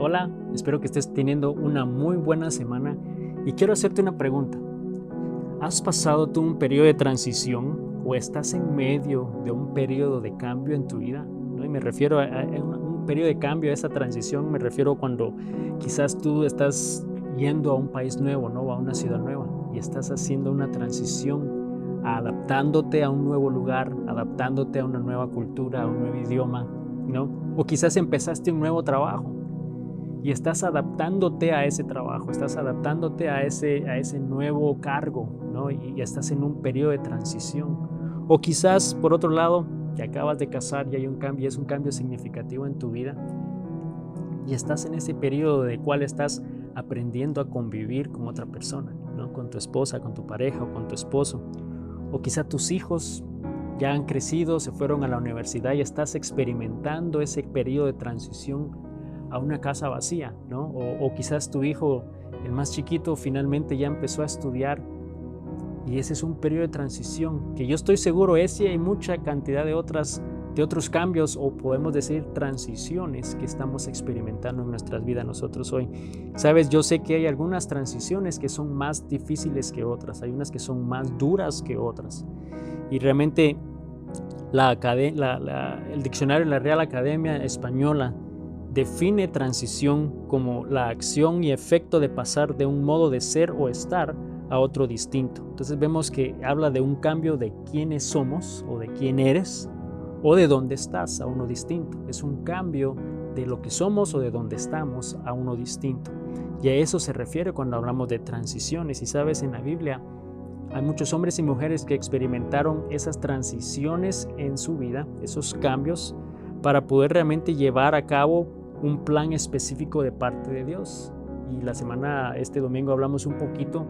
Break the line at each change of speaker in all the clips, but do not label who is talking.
Hola, espero que estés teniendo una muy buena semana y quiero hacerte una pregunta. ¿Has pasado tú un periodo de transición o estás en medio de un periodo de cambio en tu vida? ¿No? Y me refiero a un periodo de cambio, a esa transición, me refiero cuando quizás tú estás yendo a un país nuevo, ¿no? O a una ciudad nueva y estás haciendo una transición, adaptándote a un nuevo lugar, adaptándote a una nueva cultura, a un nuevo idioma, ¿no? O quizás empezaste un nuevo trabajo y estás adaptándote a ese trabajo, estás adaptándote a ese nuevo cargo, ¿no? Y estás en un periodo de transición. O quizás, por otro lado, te acabas de casar y hay un cambio, es un cambio significativo en tu vida y estás en ese periodo de cual estás aprendiendo a convivir con otra persona, ¿no? Con tu esposa, con tu pareja o con tu esposo. O quizá tus hijos ya han crecido, se fueron a la universidad y estás experimentando ese periodo de transición a una casa vacía, ¿no? O quizás tu hijo, el más chiquito, finalmente ya empezó a estudiar y ese es un periodo de transición que yo estoy seguro ese hay mucha cantidad de otros cambios o podemos decir transiciones que estamos experimentando en nuestras vidas nosotros hoy. Sabes, yo sé que hay algunas transiciones que son más difíciles que otras, hay unas que son más duras que otras y realmente el diccionario de la Real Academia Española define transición como la acción y efecto de pasar de un modo de ser o estar a otro distinto. Entonces vemos que habla de un cambio de quiénes somos o de quién eres o de dónde estás a uno distinto. Es un cambio de lo que somos o de dónde estamos a uno distinto. Y a eso se refiere cuando hablamos de transiciones. Y sabes, en la Biblia hay muchos hombres y mujeres que experimentaron esas transiciones en su vida, esos cambios, para poder realmente llevar a cabo un plan específico de parte de Dios. Y este domingo hablamos un poquito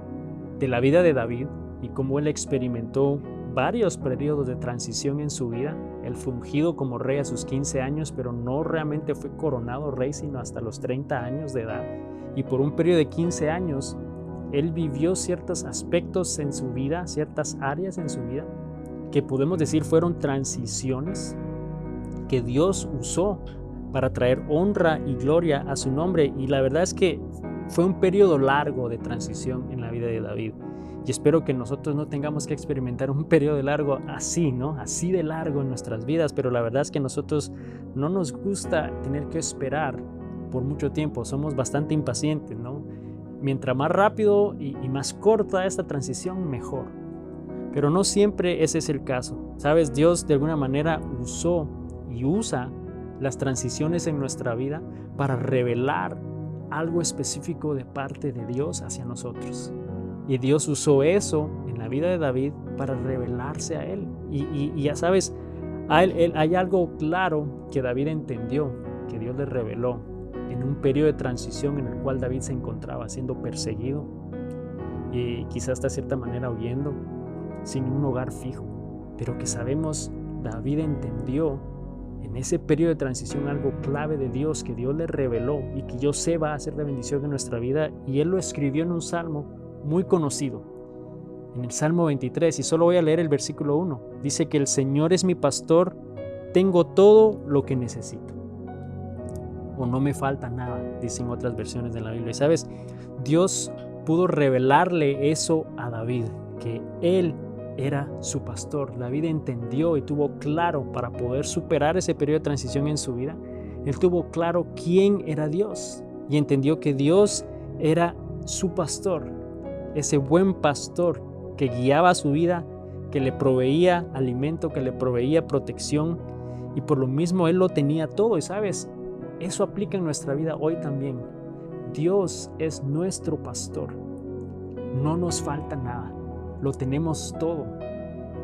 de la vida de David y cómo él experimentó varios periodos de transición en su vida. Él fue ungido como rey a sus 15 años, pero no realmente fue coronado rey sino hasta los 30 años de edad. Y por un periodo de 15 años, él vivió ciertos aspectos en su vida, ciertas áreas en su vida, que podemos decir fueron transiciones que Dios usó para traer honra y gloria a su nombre. Y la verdad es que fue un periodo largo de transición en la vida de David. Y espero que nosotros no tengamos que experimentar un periodo largo así, ¿no? Así de largo en nuestras vidas, pero la verdad es que nosotros no nos gusta tener que esperar por mucho tiempo. Somos bastante impacientes, ¿no? Mientras más rápido y más corta esta transición, mejor. Pero no siempre ese es el caso. ¿Sabes? Dios de alguna manera usó y usa las transiciones en nuestra vida para revelar algo específico de parte de Dios hacia nosotros. Y Dios usó eso en la vida de David para revelarse a él. Y ya sabes, hay algo claro que David entendió, que Dios le reveló en un periodo de transición en el cual David se encontraba siendo perseguido y quizás de cierta manera huyendo, sin un hogar fijo. Pero que sabemos, David entendió en ese periodo de transición algo clave de Dios que Dios le reveló y que yo sé va a ser de bendición en nuestra vida, y él lo escribió en un salmo muy conocido, en el Salmo 23, y solo voy a leer el versículo 1. Dice que el Señor es mi pastor, tengo todo lo que necesito, o no me falta nada, dicen otras versiones de la Biblia. Y sabes, Dios pudo revelarle eso a David, que él era su pastor. David entendió y tuvo claro, para poder superar ese periodo de transición en su vida, él tuvo claro quién era Dios y entendió que Dios era su pastor, ese buen pastor que guiaba su vida, que le proveía alimento, que le proveía protección, y por lo mismo él lo tenía todo. Y sabes, eso aplica en nuestra vida hoy también. Dios es nuestro pastor, no nos falta nada. Lo tenemos todo.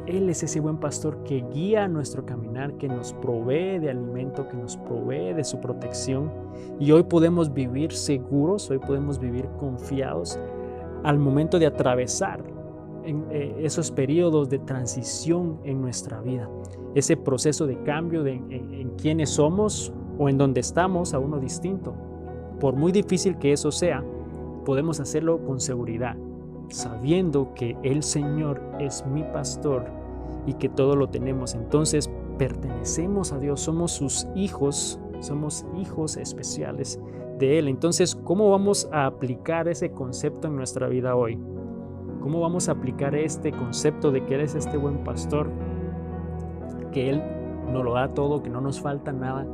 Él es ese buen pastor que guía nuestro caminar, que nos provee de alimento, que nos provee de su protección. Y hoy podemos vivir seguros, hoy podemos vivir confiados al momento de atravesar esos periodos de transición en nuestra vida. Ese proceso de cambio en quiénes somos o en dónde estamos a uno distinto. Por muy difícil que eso sea, podemos hacerlo con seguridad, sabiendo que el Señor es mi pastor y que todo lo tenemos. Entonces pertenecemos a Dios, somos sus hijos somos hijos especiales de Él. Entonces, ¿cómo vamos a aplicar ese concepto en nuestra vida hoy? ¿Cómo vamos a aplicar este concepto de que Él es este buen pastor, que Él nos lo da todo, que no nos falta nada?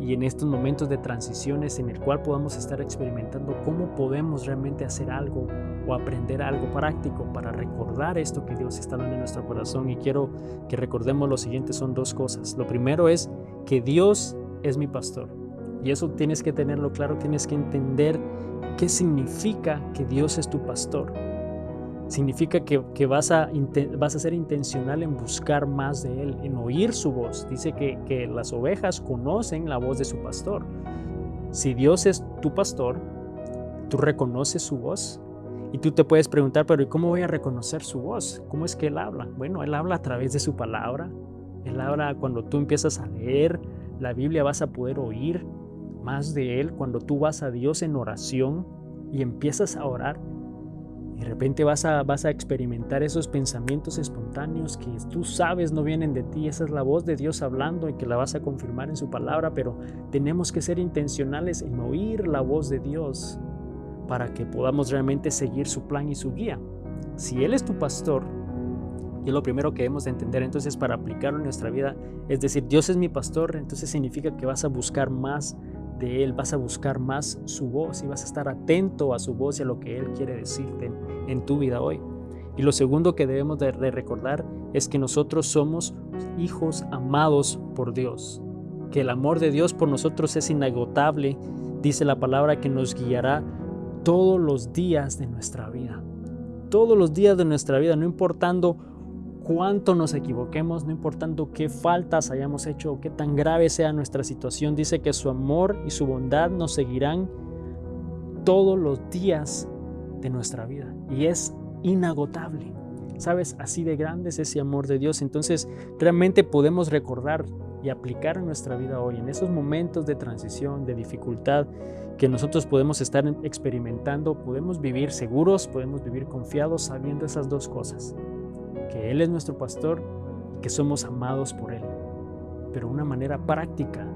Y en estos momentos de transiciones en el cual podamos estar experimentando cómo podemos realmente hacer algo o aprender algo práctico para recordar esto que Dios está dando en nuestro corazón. Y quiero que recordemos lo siguiente, son dos cosas. Lo primero es que Dios es mi pastor. Y eso tienes que tenerlo claro, tienes que entender qué significa que Dios es tu pastor. Significa que vas a ser intencional en buscar más de Él, en oír su voz. Dice que las ovejas conocen la voz de su pastor. Si Dios es tu pastor, tú reconoces su voz. Y tú te puedes preguntar, pero ¿y cómo voy a reconocer su voz? ¿Cómo es que Él habla? Bueno, Él habla a través de su palabra. Él habla cuando tú empiezas a leer la Biblia, vas a poder oír más de Él. Cuando tú vas a Dios en oración y empiezas a orar, de repente vas a experimentar esos pensamientos espontáneos que tú sabes no vienen de ti. Esa es la voz de Dios hablando y que la vas a confirmar en su palabra, pero tenemos que ser intencionales en oír la voz de Dios para que podamos realmente seguir su plan y su guía. Si Él es tu pastor, y es lo primero que debemos de entender entonces para aplicarlo en nuestra vida, es decir, Dios es mi pastor, entonces significa que vas a buscar más de Él, vas a buscar más su voz y vas a estar atento a su voz y a lo que Él quiere decirte en tu vida hoy. Y lo segundo que debemos de recordar es que nosotros somos hijos amados por Dios, que el amor de Dios por nosotros es inagotable. Dice la palabra que nos guiará todos los días de nuestra vida. Todos los días de nuestra vida, no importando cuánto nos equivoquemos, no importando qué faltas hayamos hecho o qué tan grave sea nuestra situación, dice que su amor y su bondad nos seguirán todos los días de nuestra vida y es inagotable. ¿Sabes? Así de grande es ese amor de Dios. Entonces realmente podemos recordar y aplicar en nuestra vida hoy, en esos momentos de transición, de dificultad que nosotros podemos estar experimentando, podemos vivir seguros, podemos vivir confiados sabiendo esas dos cosas, que Él es nuestro pastor y que somos amados por Él. Pero una manera práctica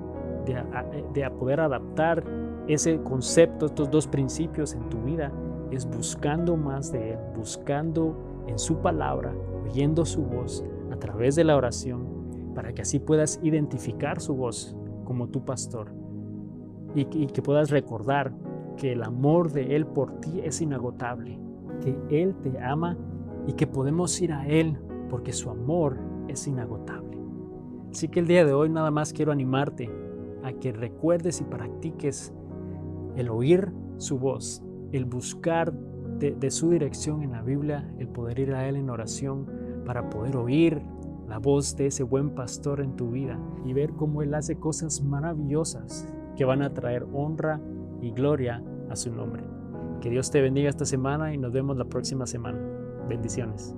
de poder adaptar ese concepto, estos dos principios en tu vida, es buscando más de Él, buscando en su palabra, oyendo su voz a través de la oración, para que así puedas identificar su voz como tu pastor y que puedas recordar que el amor de Él por ti es inagotable, que Él te ama y que podemos ir a Él porque su amor es inagotable. Así que el día de hoy nada más quiero animarte a que recuerdes y practiques el oír su voz, el buscar de su dirección en la Biblia, el poder ir a Él en oración para poder oír la voz de ese buen pastor en tu vida y ver cómo Él hace cosas maravillosas que van a traer honra y gloria a su nombre. Que Dios te bendiga esta semana y nos vemos la próxima semana. Bendiciones.